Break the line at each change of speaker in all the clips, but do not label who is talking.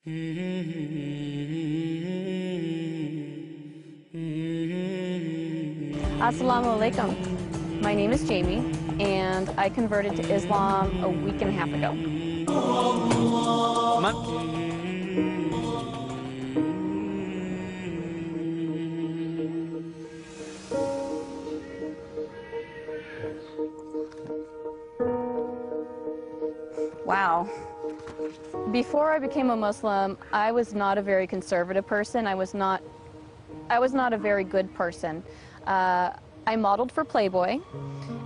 Assalamu alaikum. My name is Jamie, and I converted to Islam a week and a half ago. Wow. Before I became a Muslim, I was not a very conservative person. I was not a very good person. I modeled for Playboy.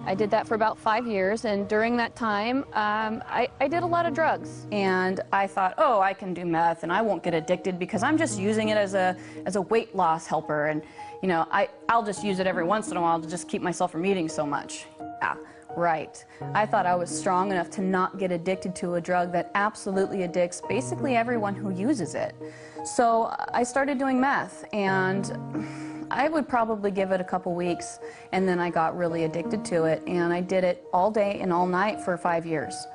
I did that for about 5 years, and during that time, I did a lot of drugs. And I thought, oh, I can do meth, and I won't get addicted because I'm just using it as a weight loss helper, and you know, I'll just use it every once in a while to just keep myself from eating so much. Yeah, right. I thought I was strong enough to not get addicted to a drug that absolutely addicts basically everyone who uses it. So I started doing meth, and I would probably give it a couple weeks, and then I got really addicted to it, and I did it all day and all night for 5 years.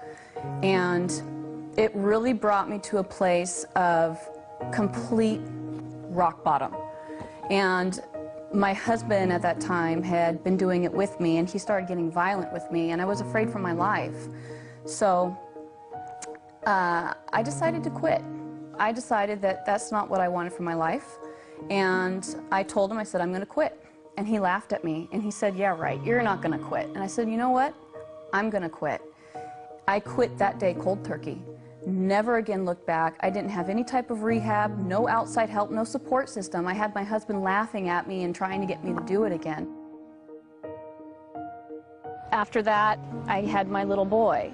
And it really brought me to a place of complete rock bottom. And my husband at that time had been doing it with me, and he started getting violent with me, and I was afraid for my life. So I decided to quit. I decided that that's not what I wanted for my life. And I told him, I said, I'm going to quit. And he laughed at me, and he said, yeah, right, you're not going to quit. And I said, you know what? I'm going to quit. I quit that day cold turkey. Never again looked back. I didn't have any type of rehab, no outside help, no support system. I had my husband laughing at me and trying to get me to do it again. After that, I had my little boy.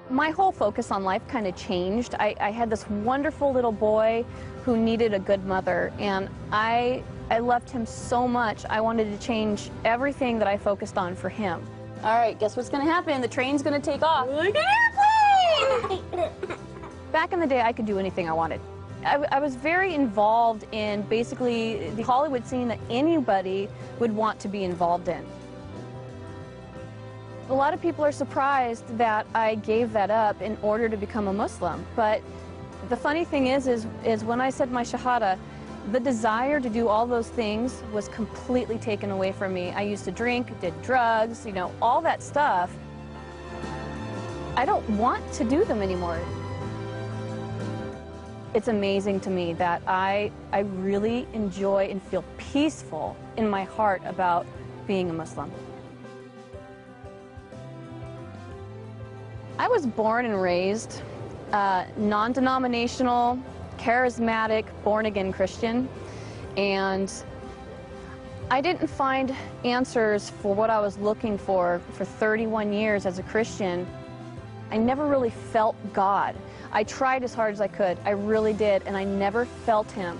My whole focus on life kind of changed. I had this wonderful little boy who needed a good mother, and I loved him so much. I wanted to change everything that I focused on for him. All right, guess what's going to happen? The train's going to take off. Like an airplane! Back in the day, I could do anything I wanted. I was very involved in basically the Hollywood scene that anybody would want to be involved in. A lot of people are surprised that I gave that up in order to become a Muslim. But the funny thing is when I said my Shahada, the desire to do all those things was completely taken away from me. I used to drink, did drugs, you know, all that stuff. I don't want to do them anymore. It's amazing to me that I really enjoy and feel peaceful in my heart about being a Muslim. I was born and raised non-denominational, charismatic, born-again Christian, and I didn't find answers for what I was looking for 31 years as a Christian. I never really felt God. I tried as hard as I could, I really did, and I never felt Him.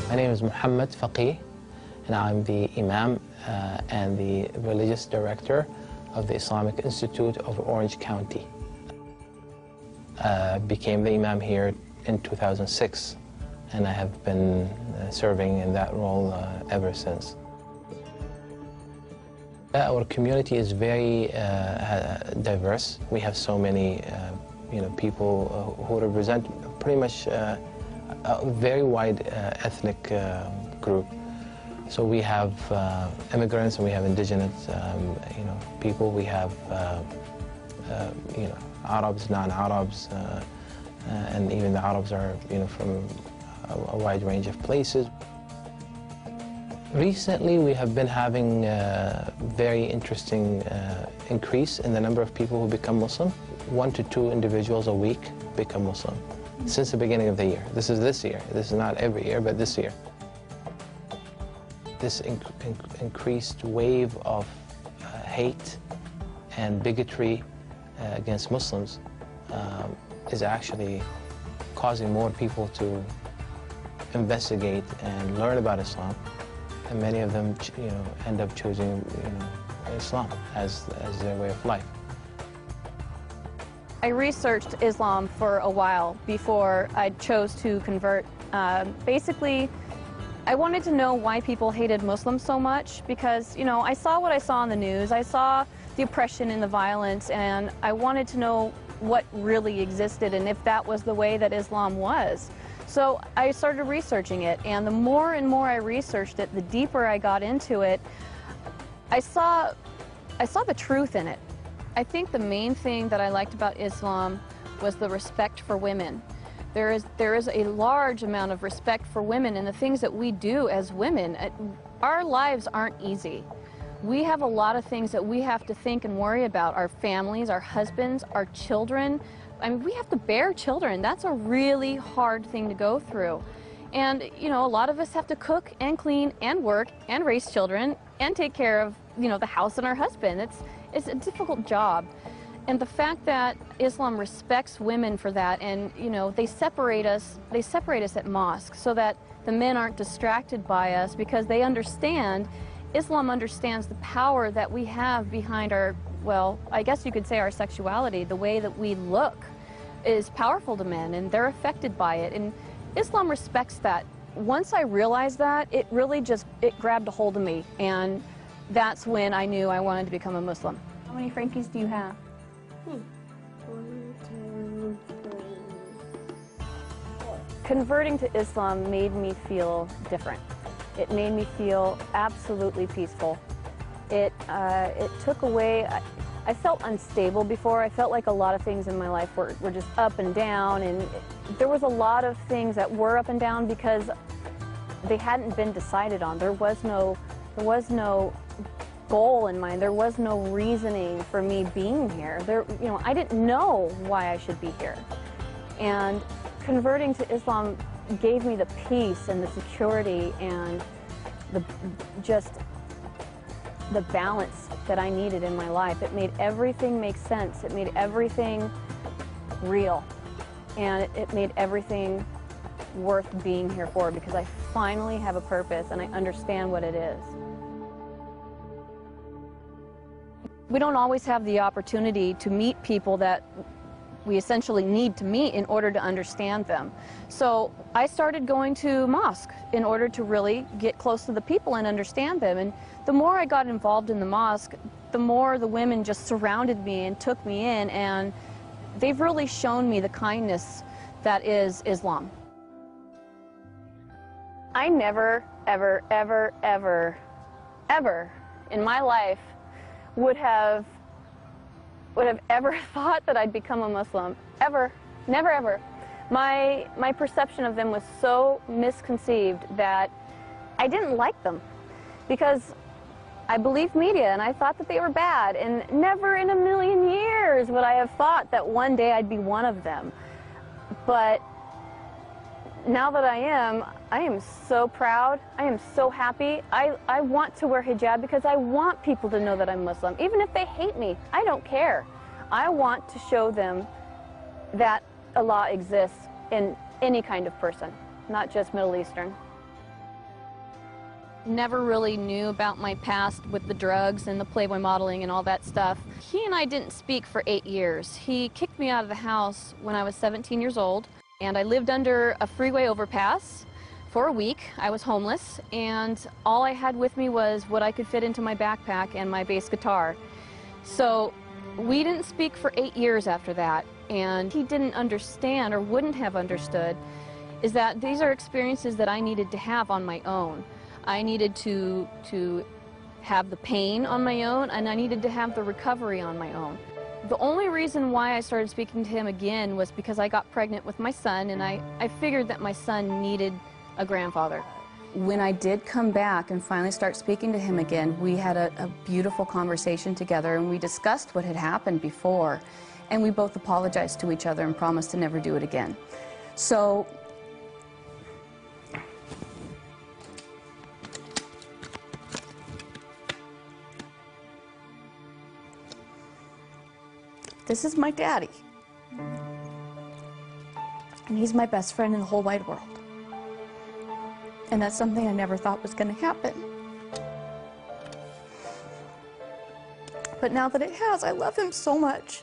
My name is Muhammad Faqih, and I'm the Imam and the Religious Director of the Islamic Institute of Orange County. Became the Imam here in 2006, and I have been serving in that role ever since. Our community is very diverse. We have so many people who represent pretty much a very wide ethnic group. So we have immigrants, and we have indigenous people. We have Arabs, non-Arabs, and even the Arabs are from a wide range of places. Recently, we have been having a very interesting increase in the number of people who become Muslim. 1 to 2 individuals a week become Muslim since the beginning of the year. This is this year. This is not every year, but this year. This increased wave of hate and bigotry against Muslims is actually causing more people to investigate and learn about Islam, and many of them, end up choosing, Islam as their way of life.
I researched Islam for a while before I chose to convert. Basically, I wanted to know why people hated Muslims so much because, you know, I saw what I saw on the news. I saw the oppression and the violence, and I wanted to know what really existed and if that was the way that Islam was. So I started researching it, and the more and more I researched it, the deeper I got into it, I saw the truth in it. I think the main thing that I liked about Islam was the respect for women. There is a large amount of respect for women and the things that we do as women. Our lives aren't easy. We have a lot of things that we have to think and worry about. Our families, our husbands, our children. I mean, we have to bear children. That's a really hard thing to go through. And, you know, a lot of us have to cook and clean and work and raise children and take care of, you know, the house and our husband. It's a difficult job. And the fact that Islam respects women for that, and, you know, they separate us at mosque so that the men aren't distracted by us, because they understand, Islam understands the power that we have behind our, well, I guess you could say our sexuality. The way that we look is powerful to men, and they're affected by it. And Islam respects that. Once I realized that, it really just, it grabbed a hold of me, and that's when I knew I wanted to become a Muslim. How many Frankies do you have?
1, 2, 3, 4.
Converting to Islam made me feel different. It made me feel absolutely peaceful. It took away, I felt unstable before. I felt like a lot of things in my life were just up and down, and there was a lot of things that were up and down because they hadn't been decided on. There was no goal in mind. There was no reasoning for me being here. You know, I didn't know why I should be here. And converting to Islam gave me the peace and the security and just the balance that I needed in my life. It made everything make sense. It made everything real. And it made everything worth being here for, because I finally have a purpose and I understand what it is. We don't always have the opportunity to meet people that we essentially need to meet in order to understand them. So I started going to mosque in order to really get close to the people and understand them. And the more I got involved in the mosque, the more the women just surrounded me and took me in, and they've really shown me the kindness that is Islam. I never, ever, ever, ever, ever in my life would have ever thought that I'd become a Muslim. Ever. Never, ever. My perception of them was so misconceived that I didn't like them, because I believed media and I thought that they were bad, and never in a million years would I have thought that one day I'd be one of them. But now that I am so proud. I am so happy. I want to wear hijab because I want people to know that I'm Muslim. Even if they hate me, I don't care. I want to show them that Allah exists in any kind of person, not just Middle Eastern. Never really knew about my past with the drugs and the Playboy modeling and all that stuff. He and I didn't speak for 8 years. He kicked me out of the house when I was 17 years old, and I lived under a freeway overpass for a week. I was homeless, and all I had with me was what I could fit into my backpack and my bass guitar. So we didn't speak for 8 years after that, and he didn't understand, or wouldn't have understood, is that these are experiences that I needed to have on my own. I needed to have the pain on my own, and I needed to have the recovery on my own. The only reason why I started speaking to him again was because I got pregnant with my son, and I figured that my son needed a grandfather. When I did come back and finally start speaking to him again, we had a beautiful conversation together, and we discussed what had happened before, and we both apologized to each other and promised to never do it again. So this is my daddy, and he's my best friend in the whole wide world. And that's something I never thought was going to happen. But now that it has, I love him so much.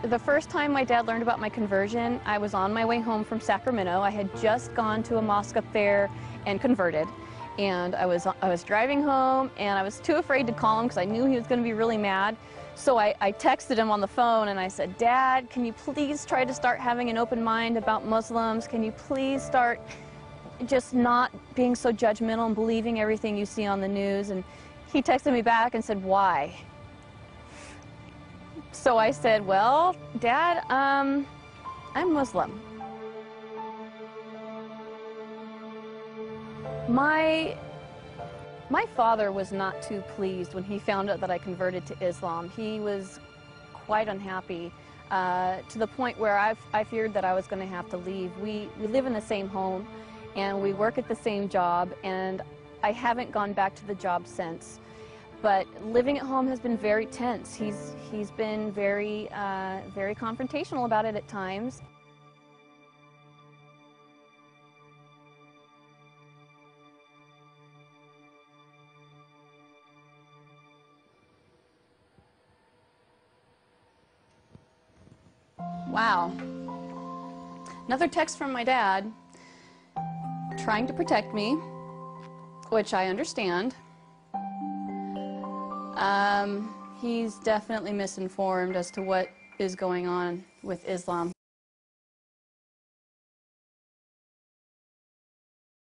The first time my dad learned about my conversion, I was on my way home from Sacramento. I had just gone to a mosque up there and converted. And I was driving home, and I was too afraid to call him because I knew he was going to be really mad. So I texted him on the phone and I said, "Dad, can you please try to start having an open mind about Muslims? Can you please start just not being so judgmental and believing everything you see on the news?" And he texted me back and said, "Why?" So I said, "Well, Dad, I'm Muslim." My father was not too pleased when he found out that I converted to Islam. He was quite unhappy to the point where I feared that I was going to have to leave. We live in the same home and we work at the same job, and I haven't gone back to the job since. But living at home has been very tense. He's been very confrontational about it at times. Wow. Another text from my dad trying to protect me, which I understand. He's definitely misinformed as to what is going on with Islam.